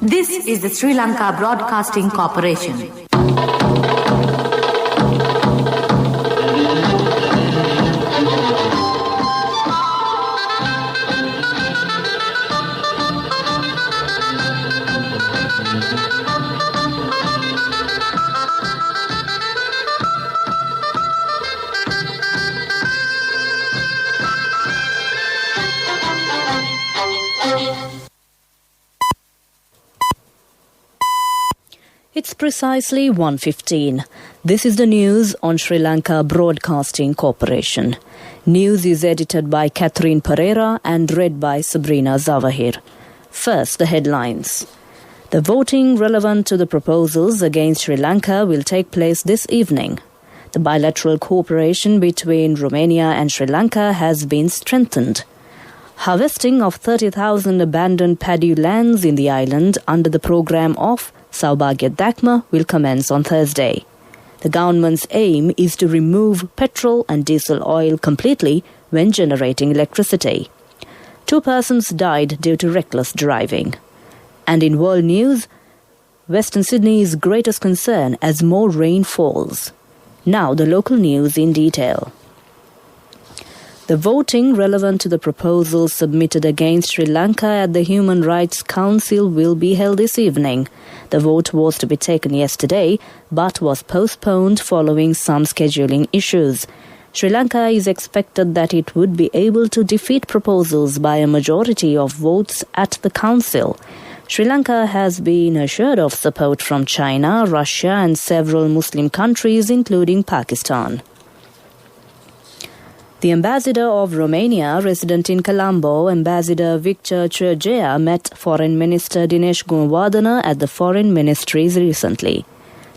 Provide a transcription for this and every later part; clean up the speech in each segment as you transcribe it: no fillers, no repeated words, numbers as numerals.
This is the Sri Lanka Broadcasting Corporation. It's precisely 1:15. This is the news on Sri Lanka Broadcasting Corporation. News is edited by Catherine Pereira and read by Sabrina Zawahir. First, the headlines. The voting relevant to the proposals against Sri Lanka will take place this evening. The bilateral cooperation between Romania and Sri Lanka has been strengthened. Harvesting of 30,000 abandoned paddy lands in the island under the program of Saubhagya Dakma will commence on Thursday. The government's aim is to remove petrol and diesel oil completely when generating electricity. 2 persons died due to reckless driving. And in world news, Western Sydney's greatest concern as more rain falls. Now the local news in detail. The voting relevant to the proposals submitted against Sri Lanka at the Human Rights Council will be held this evening. The vote was to be taken yesterday, but was postponed following some scheduling issues. Sri Lanka is expected that it would be able to defeat proposals by a majority of votes at the Council. Sri Lanka has been assured of support from China, Russia and several Muslim countries including Pakistan. The ambassador of Romania, resident in Colombo, Ambassador Victor Cergea, met Foreign Minister Dinesh Gunawardena at the Foreign Ministries recently.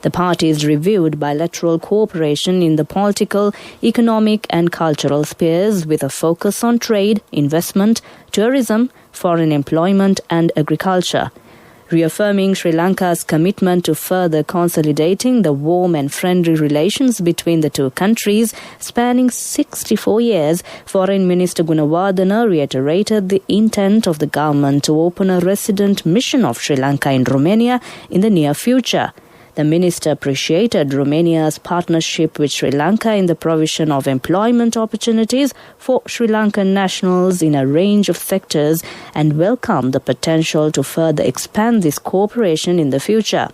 The parties reviewed bilateral cooperation in the political, economic and cultural spheres with a focus on trade, investment, tourism, foreign employment and agriculture. Reaffirming Sri Lanka's commitment to further consolidating the warm and friendly relations between the two countries spanning 64 years, Foreign Minister Gunawardena reiterated the intent of the government to open a resident mission of Sri Lanka in Romania in the near future. The minister appreciated Romania's partnership with Sri Lanka in the provision of employment opportunities for Sri Lankan nationals in a range of sectors and welcomed the potential to further expand this cooperation in the future.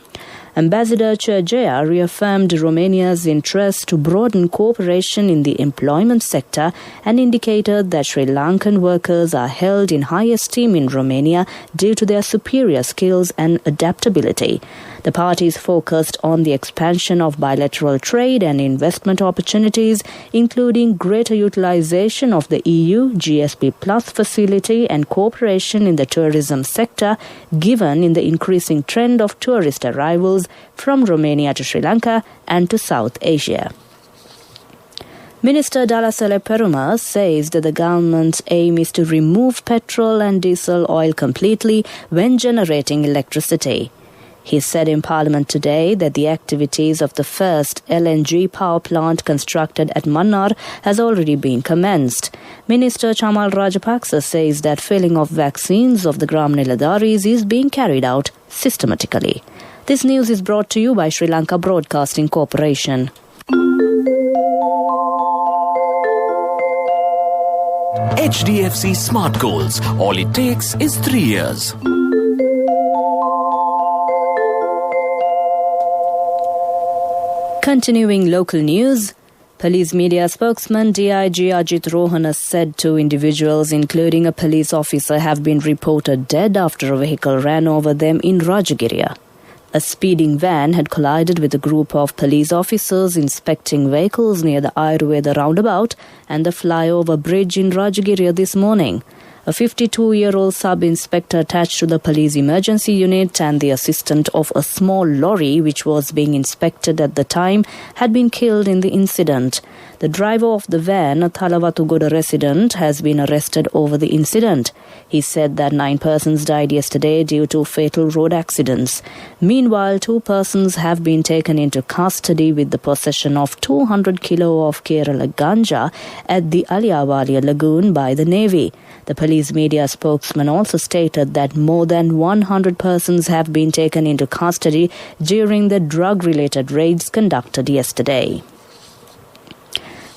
Ambassador Cergea reaffirmed Romania's interest to broaden cooperation in the employment sector and indicated that Sri Lankan workers are held in high esteem in Romania due to their superior skills and adaptability. The parties focused on the expansion of bilateral trade and investment opportunities, including greater utilization of the EU GSP Plus facility and cooperation in the tourism sector, given in the increasing trend of tourist arrivals from Romania to Sri Lanka and to South Asia. Minister Dalasele Perumal says that the government's aim is to remove petrol and diesel oil completely when generating electricity. He said in Parliament today that the activities of the first LNG power plant constructed at Mannar has already been commenced. Minister Chamal Rajapaksa says that filling of vaccines of the Gram Niladaris is being carried out systematically. This news is brought to you by Sri Lanka Broadcasting Corporation. HDFC Smart Goals. All it takes is 3 years. Continuing local news, police media spokesman DIG Ajit Rohan has said 2 individuals, including a police officer, have been reported dead after a vehicle ran over them in Rajagiriya. A speeding van had collided with a group of police officers inspecting vehicles near the Ayurveda roundabout and the flyover bridge in Rajagiriya this morning. A 52-year-old sub-inspector attached to the police emergency unit and the assistant of a small lorry which was being inspected at the time had been killed in the incident. The driver of the van, a Thalavatugoda resident, has been arrested over the incident. He said that 9 persons died yesterday due to fatal road accidents. Meanwhile, 2 persons have been taken into custody with the possession of 200 kilo of Kerala ganja at the Aliyawalia lagoon by the Navy. The police media spokesman also stated that more than 100 persons have been taken into custody during the drug-related raids conducted yesterday.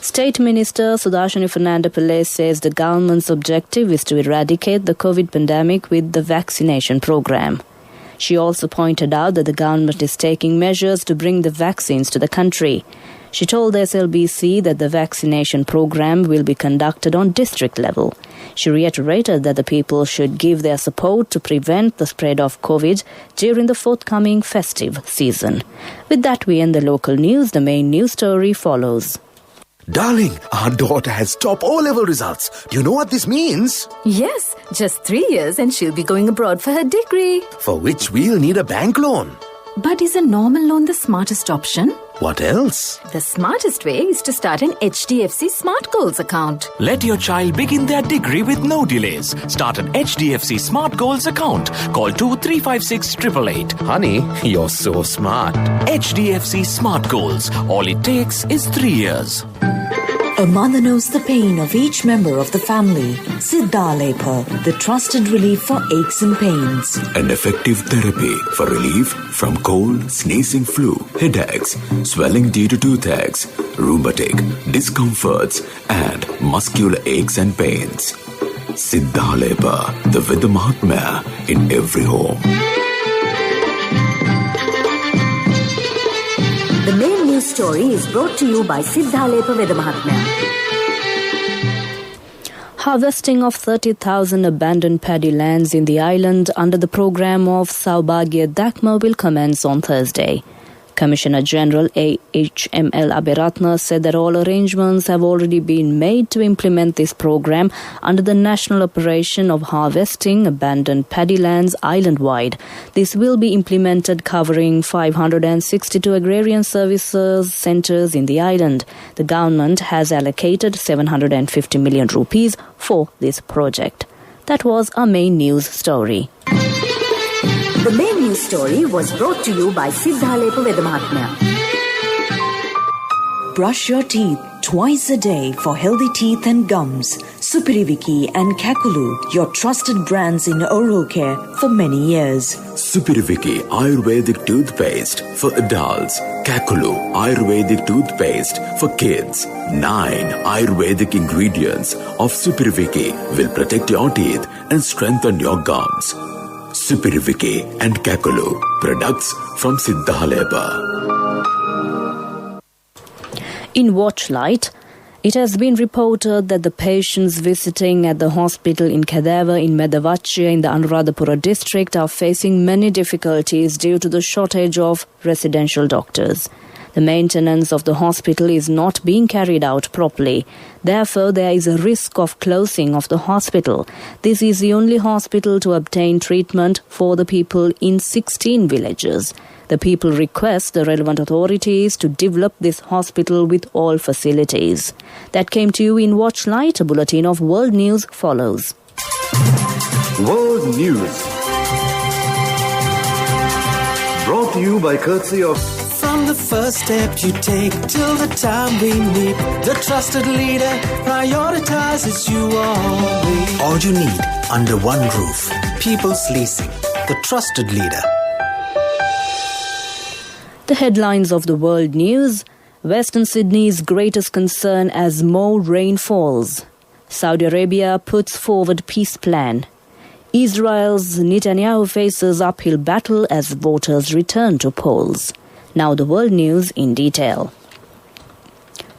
State Minister Sudhashini Fernandez says the government's objective is to eradicate the COVID pandemic with the vaccination program. She also pointed out that the government is taking measures to bring the vaccines to the country. She told the SLBC that the vaccination program will be conducted on district level. She reiterated that the people should give their support to prevent the spread of COVID during the forthcoming festive season. With that, we end the local news. The main news story follows. Darling, our daughter has top O-level results. Do you know what this means? Yes, just 3 years and she'll be going abroad for her degree. For which we'll need a bank loan. But is a normal loan the smartest option? What else? The smartest way is to start an HDFC Smart Goals account. Let your child begin their degree with no delays. Start an HDFC Smart Goals account. Call 2356 888. Honey, you're so smart. HDFC Smart Goals. All it takes is 3 years. A mother knows the pain of each member of the family. Siddhalepa, the trusted relief for aches and pains. An effective therapy for relief from cold, sneezing, flu, headaches, swelling due to toothaches, rheumatic, discomforts, and muscular aches and pains. Siddhalepa, the Vidamahatmya in every home. The main news story is brought to you by Siddhalepa Vedamahatmya. Harvesting of 30,000 abandoned paddy lands in the island under the program of Saubhagya Dakma will commence on Thursday. Commissioner General A.H.M.L. Aberatna said that all arrangements have already been made to implement this program under the national operation of harvesting abandoned paddy lands island-wide. This will be implemented covering 562 agrarian services centres in the island. The government has allocated 750 million rupees for this project. That was our main news story. The main news story was brought to you by Siddhalepa Vedamahatmya. Brush your teeth twice a day for healthy teeth and gums. Supiriviki and Kakulu, your trusted brands in oral care for many years. Supiriviki Ayurvedic toothpaste for adults. Kakulu Ayurvedic toothpaste for kids. 9 Ayurvedic ingredients of Supiriviki will protect your teeth and strengthen your gums. Supiriviki and Kakulu, products from Siddhalepa. In Watchlight, it has been reported that the patients visiting at the hospital in Kadava in Medavachya in the Anuradhapura district are facing many difficulties due to the shortage of residential doctors. The maintenance of the hospital is not being carried out properly. Therefore, there is a risk of closing of the hospital. This is the only hospital to obtain treatment for the people in 16 villages. The people request the relevant authorities to develop this hospital with all facilities. That came to you in Watchlight. A bulletin of world news follows. World News. Brought to you by courtesy of... From the first step you take till the time we meet, the trusted leader prioritizes you always. All you need under one roof. People's Leasing, the trusted leader. The headlines of the world news. Western Sydney's greatest concern as more rain falls. Saudi Arabia puts forward peace plan. Israel's Netanyahu faces uphill battle as voters return to polls. Now the world news in detail.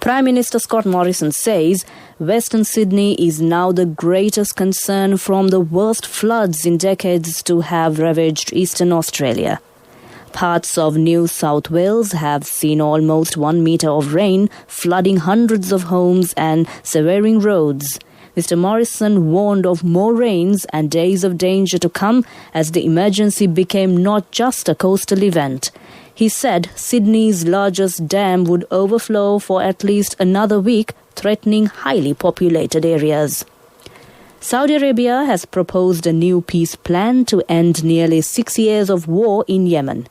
Prime Minister Scott Morrison says Western Sydney is now the greatest concern from the worst floods in decades to have ravaged Eastern Australia. Parts of New South Wales have seen almost 1 metre of rain, flooding hundreds of homes and severing roads. Mr. Morrison warned of more rains and days of danger to come as the emergency became not just a coastal event. He said Sydney's largest dam would overflow for at least another week, threatening highly populated areas. Saudi Arabia has proposed a new peace plan to end nearly 6 years of war in Yemen.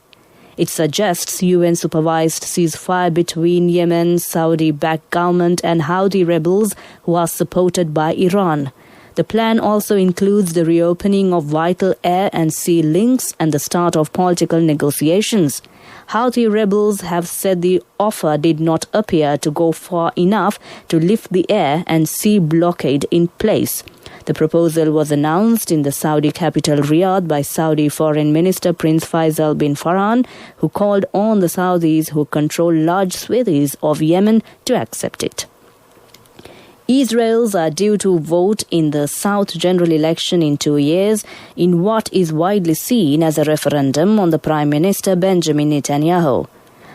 It suggests UN-supervised ceasefire between Yemen's Saudi-backed government and Houthi rebels who are supported by Iran. The plan also includes the reopening of vital air and sea links and the start of political negotiations. Houthi rebels have said the offer did not appear to go far enough to lift the air and sea blockade in place. The proposal was announced in the Saudi capital Riyadh by Saudi Foreign Minister Prince Faisal bin Farhan, who called on the Saudis who control large swathes of Yemen to accept it. Israelis are due to vote in the South general election in 2 years in what is widely seen as a referendum on the Prime Minister Benjamin Netanyahu.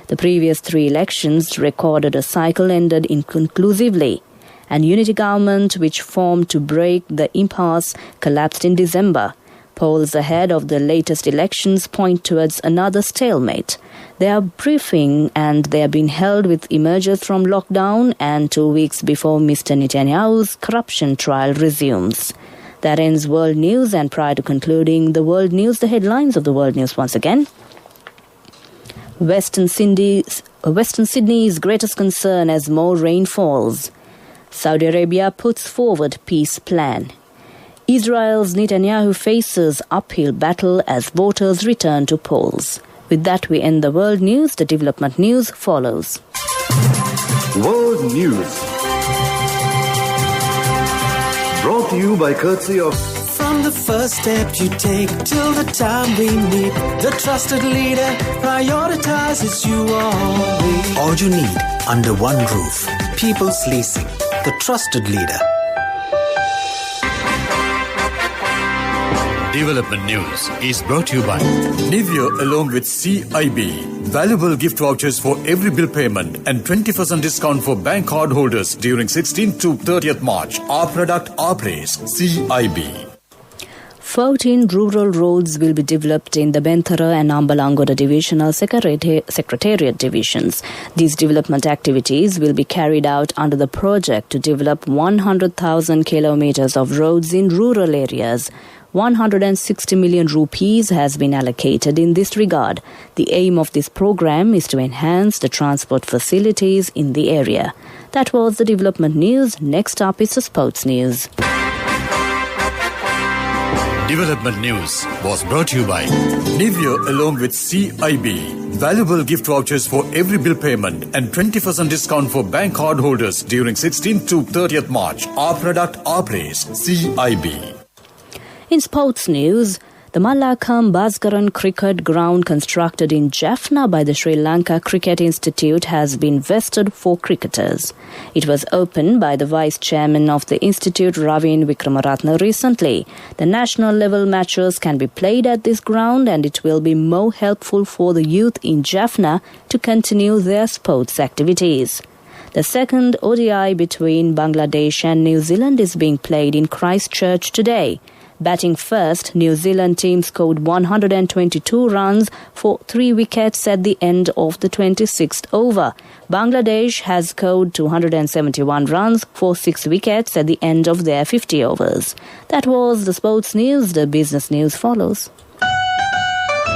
The previous 3 elections recorded a cycle ended inconclusively. An unity government which formed to break the impasse collapsed in December. Polls ahead of the latest elections point towards another stalemate. They are briefing and they are being held with emergers from lockdown and 2 weeks before Mr. Netanyahu's corruption trial resumes. That ends World News, and prior to concluding the World News, the headlines of the World News once again. Western Sydney's greatest concern as more rain falls. Saudi Arabia puts forward peace plan. Israel's Netanyahu faces uphill battle as voters return to polls. With that, we end the World News. The development news follows. World News. Brought to you by courtesy of... From the first step you take till the time we meet, the trusted leader prioritizes you always. All you need under one roof. People's Leasing, the trusted leader. Development News is brought to you by Nivea along with CIB. Valuable gift vouchers for every bill payment and 20% discount for bank card holders during 16th to 30th March. Our product, our place. CIB. 14 rural roads will be developed in the Benthara and Ambalangoda Divisional Secretariat divisions. These development activities will be carried out under the project to develop 100,000 kilometers of roads in rural areas. 160 million rupees has been allocated in this regard. The aim of this program is to enhance the transport facilities in the area. That was the development news. Next up is the sports news. Development News was brought to you by Nivea along with CIB. Valuable gift vouchers for every bill payment and 20% discount for bank card holders during 16th to 30th March. Our product, our place. CIB. In sports news, the Malakam Bhaskaran Cricket Ground constructed in Jaffna by the Sri Lanka Cricket Institute has been vested for cricketers. It was opened by the Vice Chairman of the Institute, Ravin Vikramaratne, recently. The national level matches can be played at this ground and it will be more helpful for the youth in Jaffna to continue their sports activities. The second ODI between Bangladesh and New Zealand is being played in Christchurch today. Batting first, New Zealand team scored 122 runs for 3 wickets at the end of the 26th over. Bangladesh has scored 271 runs for 6 wickets at the end of their 50 overs. That was the sports news. The business news follows.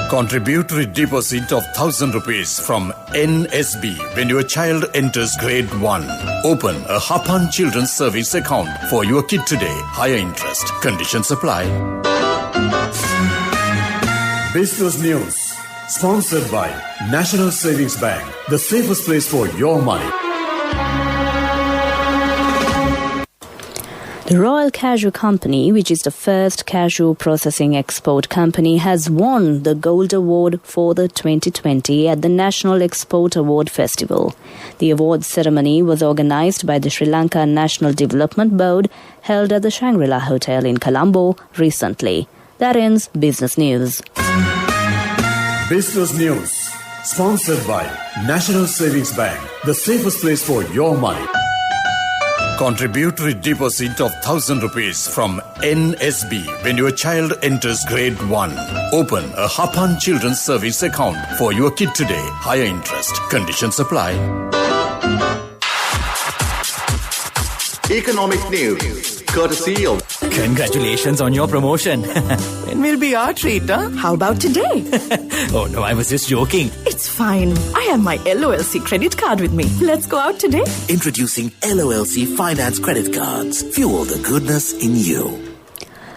Contributory deposit of 1,000 rupees from NSB when your child enters grade 1. Open a Hapan Children's Service account for your kid today. Higher interest. Conditions apply. Business News. Sponsored by National Savings Bank. The safest place for your money. The Royal Cashew Company, which is the first cashew processing export company, has won the Gold Award for the 2020 at the National Export Award Festival. The award ceremony was organized by the Sri Lanka National Development Board, held at the Shangri-La Hotel in Colombo recently. That ends Business News. Business News. Sponsored by National Savings Bank. The safest place for your money. Contributory deposit of 1,000 rupees from NSB when your child enters grade 1. Open a Hapan Children's Service account for your kid today. Higher interest. Conditions apply. Economic News. Courtesy of... Congratulations on your promotion. When will be our treat, huh? How about today? Oh no, I was just joking. It's fine. I have my LOLC credit card with me. Let's go out today. Introducing LOLC Finance Credit Cards. Fuel the goodness in you.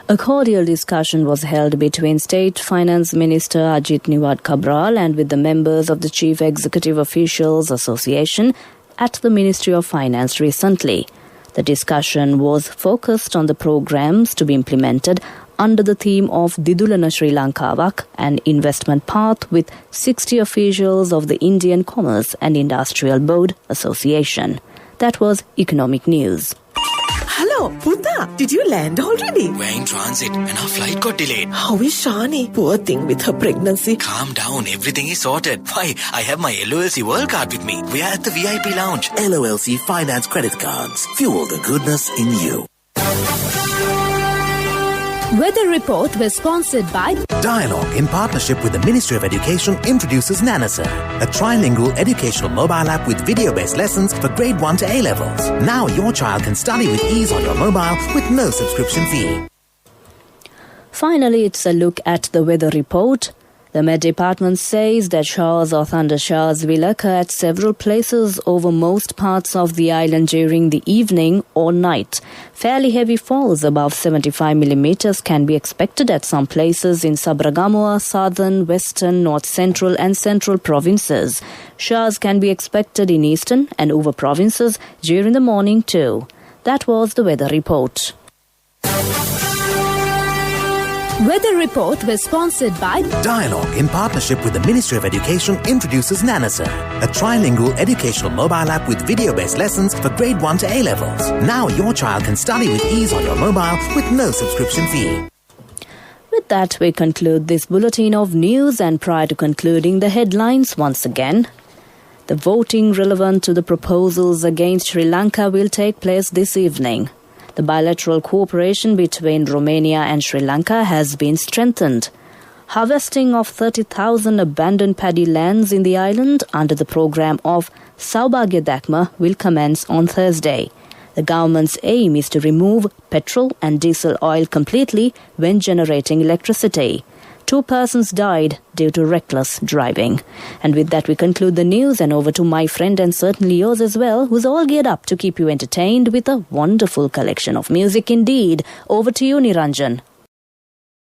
A cordial discussion was held between State Finance Minister Ajit Niwad Cabral and with the members of the Chief Executive Officials Association at the Ministry of Finance recently. The discussion was focused on the programs to be implemented under the theme of Didulana Sri Lankawak, an investment path with 60 officials of the Indian Commerce and Industrial Board Association. That was Economic News. Hello, Puta. Did you land already? We're in transit and our flight got delayed. How is Shani? Poor thing with her pregnancy. Calm down, everything is sorted. Why, I have my LOLC World Card with me. We are at the VIP lounge. LOLC Finance Credit Cards. Fuel the goodness in you. Weather report was sponsored by Dialogue, in partnership with the Ministry of Education, introduces Nanasir, a trilingual educational mobile app with video-based lessons for grade 1 to A-levels. Now your child can study with ease on your mobile with no subscription fee. Finally, it's a look at the weather report. The Met Department says that showers or thunder showers will occur at several places over most parts of the island during the evening or night. Fairly heavy falls above 75 millimeters can be expected at some places in Sabragamuwa, southern, western, north central and central provinces. Showers can be expected in eastern and over provinces during the morning too. That was the weather report. Weather report was sponsored by Dialogue, in partnership with the Ministry of Education, introduces Nanasir, a trilingual educational mobile app with video-based lessons for grade 1 to A-levels. Now your child can study with ease on your mobile with no subscription fee. With that, we conclude this bulletin of news, and prior to concluding the headlines once again, the voting relevant to the proposals against Sri Lanka will take place this evening. The bilateral cooperation between Romania and Sri Lanka has been strengthened. Harvesting of 30,000 abandoned paddy lands in the island under the program of Saubhagya Dakma will commence on Thursday. The government's aim is to remove petrol and diesel oil completely when generating electricity. 2 persons died due to reckless driving. And with that, we conclude the news, and over to my friend and certainly yours as well, who's all geared up to keep you entertained with a wonderful collection of music indeed. Over to you, Niranjan.